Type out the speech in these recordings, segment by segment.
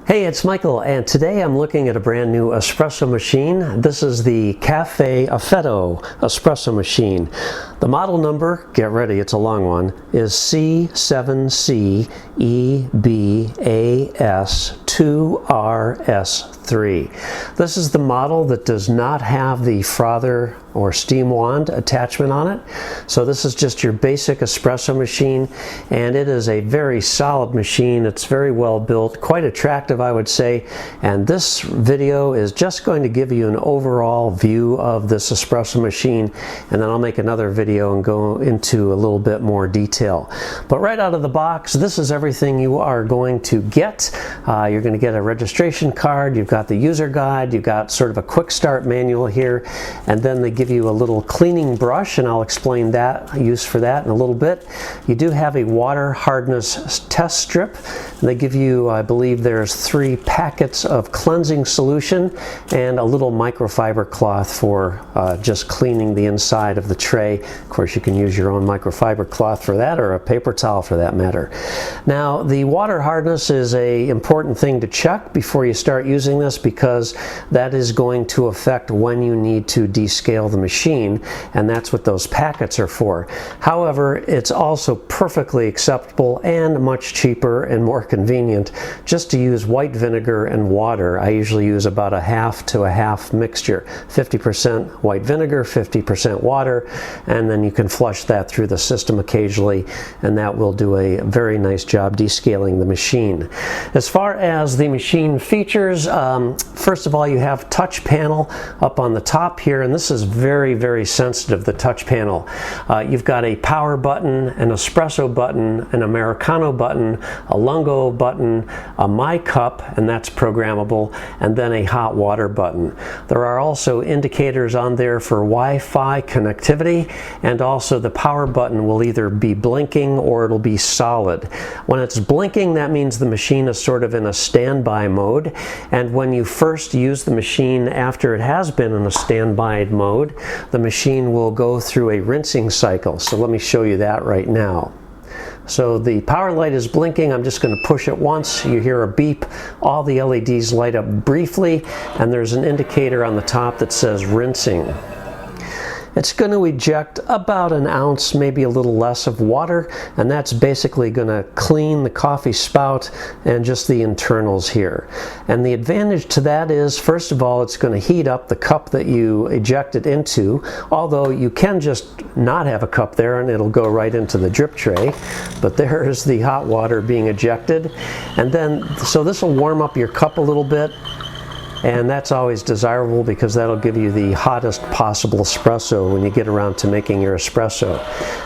Hey, it's Michael, and today I'm looking at a brand new espresso machine. This is the Café Affetto espresso machine. The model number, get ready, it's a long one, is C7CEBAS2RS3. This is the model that does not have the frother or steam wand attachment on it. So this is just your basic espresso machine, and it is a very solid machine. It's very well built, quite attractive, I would say. And this video is just going to give you an overall view of this espresso machine, and then I'll make another video and go into a little bit more detail. But right out of the box, this is everything you are going to get. You're going to get a registration card, you've got the user guide, you've got sort of a quick start manual here, and then they give you a little cleaning brush, and I'll explain that use for that in a little bit. You do have a water hardness test strip. They give you, I believe there's 3 packets of cleansing solution and a little microfiber cloth for just cleaning the inside of the tray. Of course, you can use your own microfiber cloth for that, or a paper towel for that matter. Now, the water hardness is an important thing to check before you start using this, because that is going to affect when you need to descale the machine, and that's what those packets are for. However, it's also perfectly acceptable and much cheaper and more convenient just to use white vinegar and water. I usually use about a half to a half mixture, 50% white vinegar, 50% water, and then you can flush that through the system occasionally, and that will do a very nice job descaling the machine. As far as the machine features, first of all, you have touch panel up on the top here, and this is very sensitive, the touch panel. You've got a power button, an espresso button, an Americano button, a lungo button, a My Cup, and that's programmable, and then a hot water button. There are also indicators on there for Wi-Fi connectivity, and also the power button will either be blinking or it'll be solid. When it's blinking, that means the machine is sort of in a standby mode, and when you first use the machine after it has been in a standby mode, the machine will go through a rinsing cycle. So let me show you that right now. So the power light is blinking. I'm just going to push it once. You hear a beep. All the LEDs light up briefly, and there's an indicator on the top that says rinsing. It's going to eject about an ounce, maybe a little less, of water, and that's basically going to clean the coffee spout and just the internals here. And the advantage to that is, first of all, it's going to heat up the cup that you eject it into, although you can just not have a cup there and it'll go right into the drip tray. But there is the hot water being ejected, and then so this will warm up your cup a little bit. And that's always desirable, because that'll give you the hottest possible espresso when you get around to making your espresso.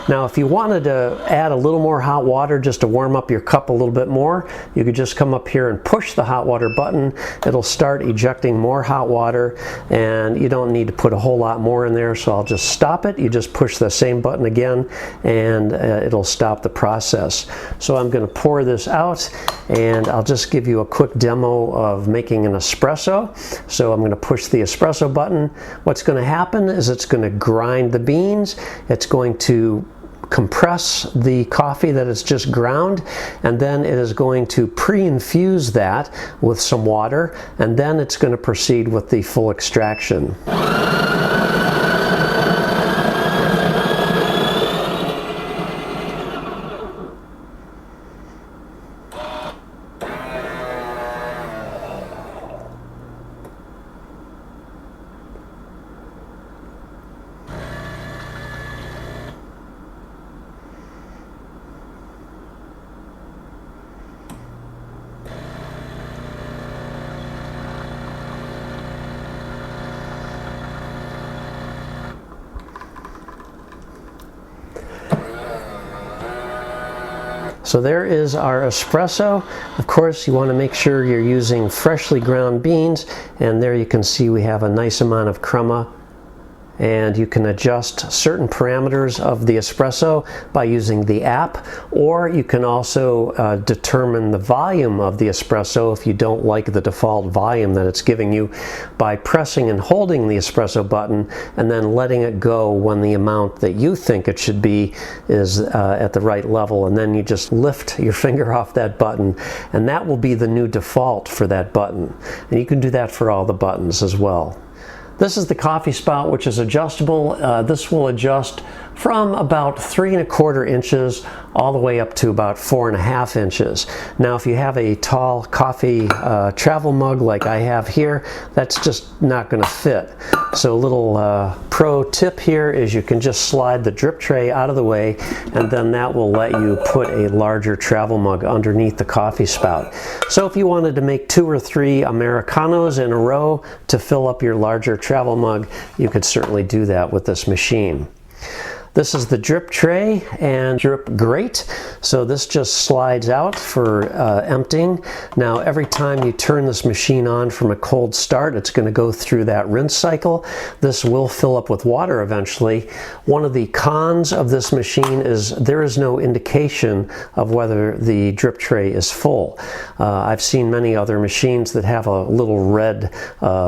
Now, if you wanted to add a little more hot water just to warm up your cup a little bit more, you could just come up here and push the hot water button. It'll start ejecting more hot water, and you don't need to put a whole lot more in there, so I'll just stop it. You just push the same button again, and it'll stop the process. So I'm going to pour this out, and I'll just give you a quick demo of making an espresso. So I'm going to push the espresso button. What's going to happen is it's going to grind the beans. It's going to compress the coffee that it's just ground, and then it is going to pre-infuse that with some water, and then it's going to proceed with the full extraction. So there is our espresso. Of course, you want to make sure you're using freshly ground beans, and there you can see we have a nice amount of crema and you can adjust certain parameters of the espresso by using the app, or you can also determine the volume of the espresso if you don't like the default volume that it's giving you by pressing and holding the espresso button and then letting it go when the amount that you think it should be is at the right level, and then you just lift your finger off that button and that will be the new default for that button. And you can do that for all the buttons as well. This is the coffee spout, which is adjustable. This will adjust from about 3¼ inches all the way up to about 4½ inches. Now, if you have a tall coffee travel mug like I have here, that's just not going to fit. So a little pro tip here is you can just slide the drip tray out of the way, and then that will let you put a larger travel mug underneath the coffee spout. So if you wanted to make 2 or 3 Americanos in a row to fill up your larger travel mug, you could certainly do that with this machine. This is the drip tray and drip grate. So this just slides out for emptying. Now every time you turn this machine on from a cold start, it's going to go through that rinse cycle. This will fill up with water eventually. One of the cons of this machine is there is no indication of whether the drip tray is full. I've seen many other machines that have a little red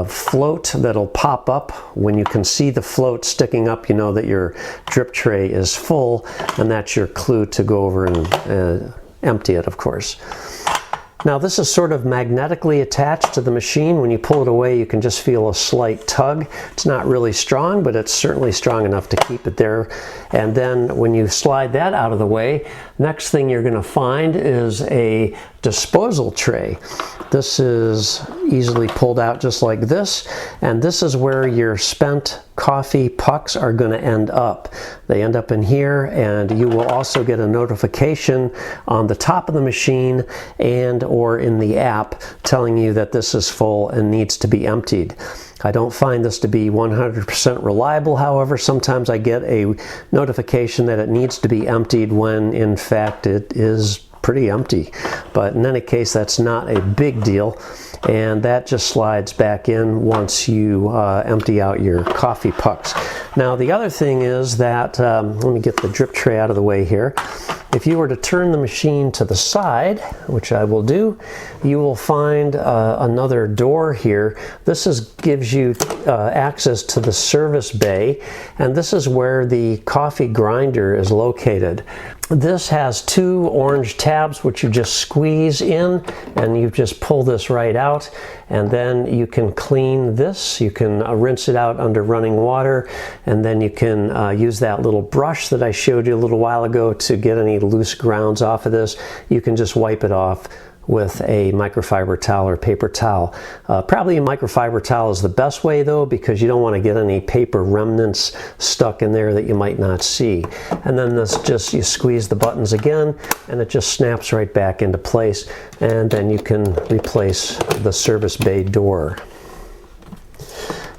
float that'll pop up. When you can see the float sticking up, you know that your drip tray is full, and that's your clue to go over and empty it, of course. Now this is sort of magnetically attached to the machine. When you pull it away, you can just feel a slight tug. It's not really strong, but it's certainly strong enough to keep it there. And then when you slide that out of the way, next thing you're going to find is a disposal tray. This is easily pulled out just like this, and this is where your spent coffee pucks are going to end up. They end up in here, and you will also get a notification on the top of the machine and or in the app telling you that this is full and needs to be emptied. I don't find this to be 100% reliable, however. Sometimes I get a notification that it needs to be emptied when in fact it is pretty empty. But in any case, that's not a big deal, and that just slides back in once you empty out your coffee pucks. Now the other thing is that, let me get the drip tray out of the way here. If you were to turn the machine to the side, which I will do, you will find another door here. This gives you access to the service bay, and this is where the coffee grinder is located. This has 2 orange tabs which you just squeeze in, and you just pull this right out, and then you can clean this. You can rinse it out under running water, and then you can use that little brush that I showed you a little while ago to get any loose grounds off of this. You can just wipe it off with a microfiber towel or paper towel. Probably a microfiber towel is the best way though, because you don't want to get any paper remnants stuck in there that you might not see. And then this just, you squeeze the buttons again and it just snaps right back into place, and then you can replace the service bay door.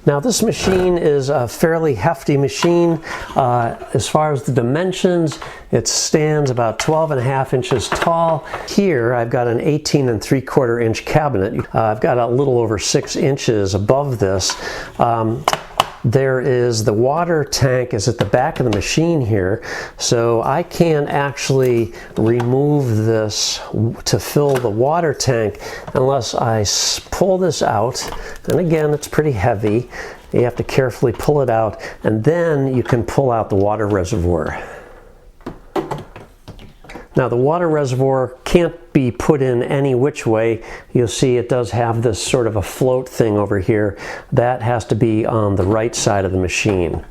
Now this machine is a fairly hefty machine. As far as the dimensions, it stands about 12½ inches tall. Here I've got an 18¾ inch cabinet. I've got a little over 6 inches above this. There is the water tank is at the back of the machine here, so I can actually remove this to fill the water tank unless I pull this out. And again, it's pretty heavy. You have to carefully pull it out, and then you can pull out the water reservoir. Now the water reservoir can't be put in any which way. You'll see it does have this sort of a float thing over here. That has to be on the right side of the machine.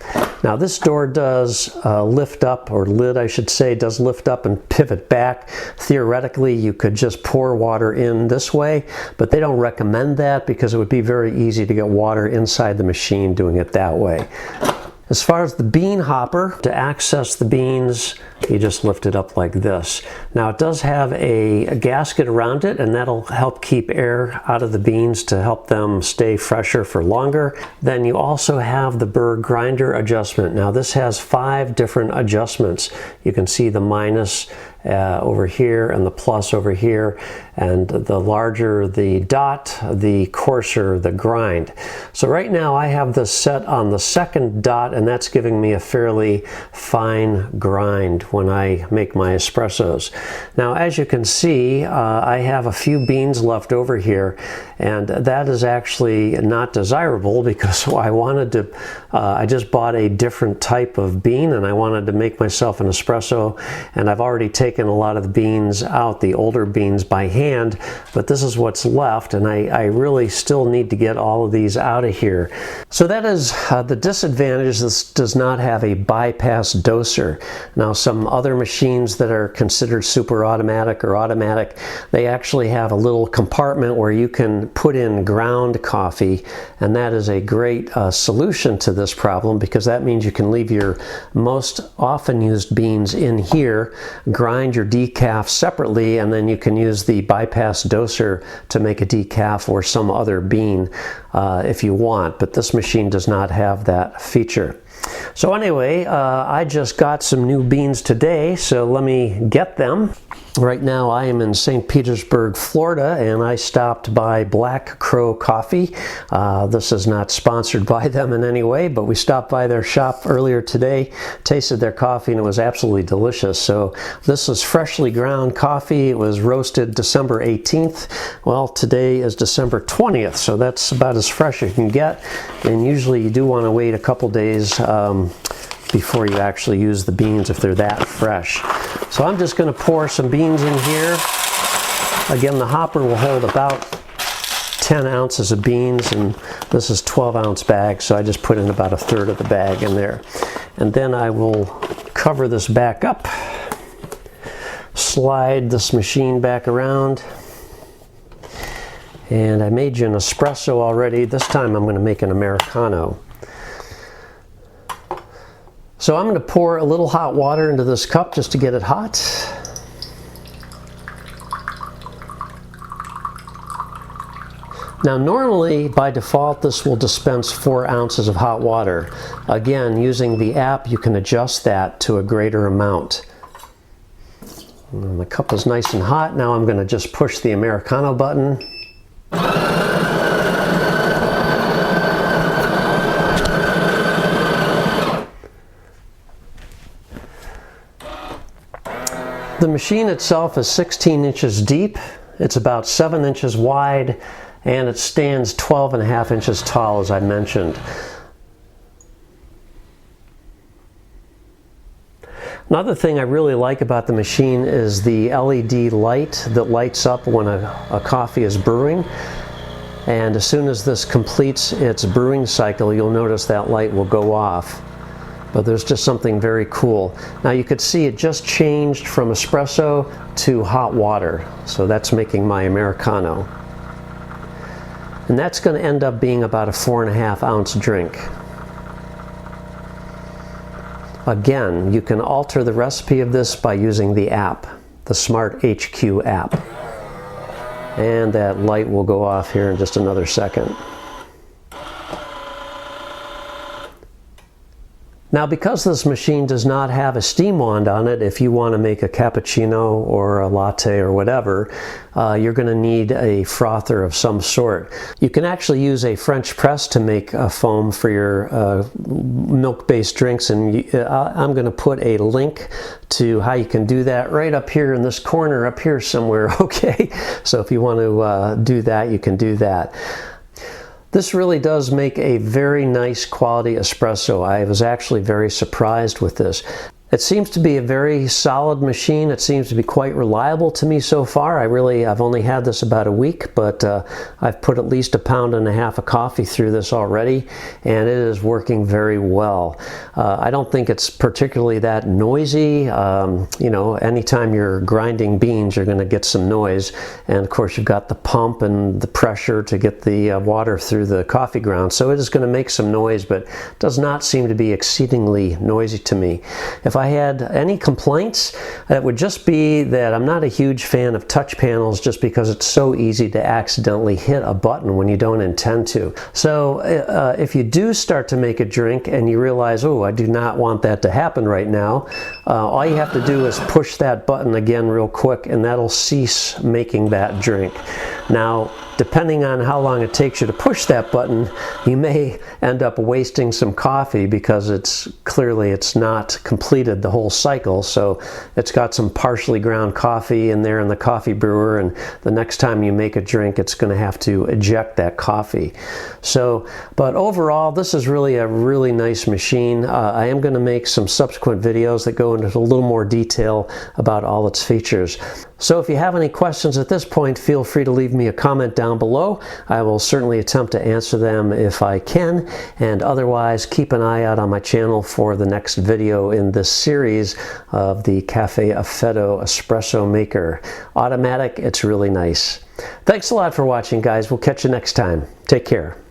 Now this door does lift up, or lid I should say, does lift up and pivot back. Theoretically you could just pour water in this way, but they don't recommend that because it would be very easy to get water inside the machine doing it that way. As far as the bean hopper, to access the beans, you just lift it up like this. Now it does have a gasket around it, and that'll help keep air out of the beans to help them stay fresher for longer. Then you also have the burr grinder adjustment. Now this has 5 different adjustments. You can see the minus over here and the plus over here, and the larger the dot, the coarser the grind. So right now I have this set on the second dot, and that's giving me a fairly fine grind when I make my espressos. Now, as you can see, I have a few beans left over here, and that is actually not desirable because I just bought a different type of bean, and I wanted to make myself an espresso, and I've already taken a lot of the beans out, the older beans, by hand, but this is what's left, and I really still need to get all of these out of here. So that is the disadvantage. This does not have a bypass doser. Now, some other machines that are considered super automatic or automatic, they actually have a little compartment where you can put in ground coffee, and that is a great solution to this problem, because that means you can leave your most often used beans in here, grind your decaf separately, and then you can use the bypass doser to make a decaf or some other bean if you want, but this machine does not have that feature. So anyway, I just got some new beans today, so let me get them. Right now I am in St. Petersburg, Florida, and I stopped by Black Crow Coffee. This is not sponsored by them in any way, but we stopped by their shop earlier today, tasted their coffee, and it was absolutely delicious. So this is freshly ground coffee. It was roasted December 18th. Well, today is December 20th, so that's about as fresh as you can get. And usually you do want to wait a couple days before you actually use the beans if they're that fresh. So I'm just going to pour some beans in here. Again, the hopper will hold about 10 ounces of beans, and this is 12-ounce bag, so I just put in about a third of the bag in there. And then I will cover this back up, slide this machine back around, and I made you an espresso already. This time I'm going to make an Americano. So I'm going to pour a little hot water into this cup just to get it hot. Now normally, by default, this will dispense 4 ounces of hot water. Again, using the app, you can adjust that to a greater amount. And the cup is nice and hot. Now I'm going to just push the Americano button. The machine itself is 16 inches deep, it's about 7 inches wide, and it stands 12.5 inches tall, as I mentioned. Another thing I really like about the machine is the LED light that lights up when a coffee is brewing. And as soon as this completes its brewing cycle, you'll notice that light will go off. But there's just something very cool. Now you could see it just changed from espresso to hot water. So that's making my Americano. And that's going to end up being about a 4.5 ounce drink. Again, you can alter the recipe of this by using the app, the SmartHQ app. And that light will go off here in just another second. Now, because this machine does not have a steam wand on it, if you want to make a cappuccino or a latte or whatever, you're going to need a frother of some sort. You can actually use a French press to make a foam for your milk-based drinks, and I'm going to put a link to how you can do that right up here in this corner up here somewhere, okay? So if you want to do that, you can do that. This really does make a very nice quality espresso. I was actually very surprised with this. It seems to be a very solid machine. It seems to be quite reliable to me so far. I've only had this about a week, but I've put at least 1.5 pounds of coffee through this already, and it is working very well. I don't think it's particularly that noisy. You know, anytime you're grinding beans, you're going to get some noise. And of course, you've got the pump and the pressure to get the water through the coffee ground. So it is going to make some noise, but does not seem to be exceedingly noisy to me. If if I had any complaints, it would just be that I'm not a huge fan of touch panels just because it's so easy to accidentally hit a button when you don't intend to. So if you do start to make a drink and you realize, oh, I do not want that to happen right now, all you have to do is push that button again real quick and that'll cease making that drink. Now, depending on how long it takes you to push that button, you may end up wasting some coffee because it's not completed the whole cycle. So it's got some partially ground coffee in there in the coffee brewer, and the next time you make a drink, it's going to have to eject that coffee. So, but overall, this is really a really nice machine. I am going to make some subsequent videos that go into a little more detail about all its features. So if you have any questions at this point, feel free to leave me a comment down below. I will certainly attempt to answer them if I can, and otherwise keep an eye out on my channel for the next video in this series of the Café Affetto espresso maker. Automatic, it's really nice. Thanks a lot for watching, guys. We'll catch you next time. Take care.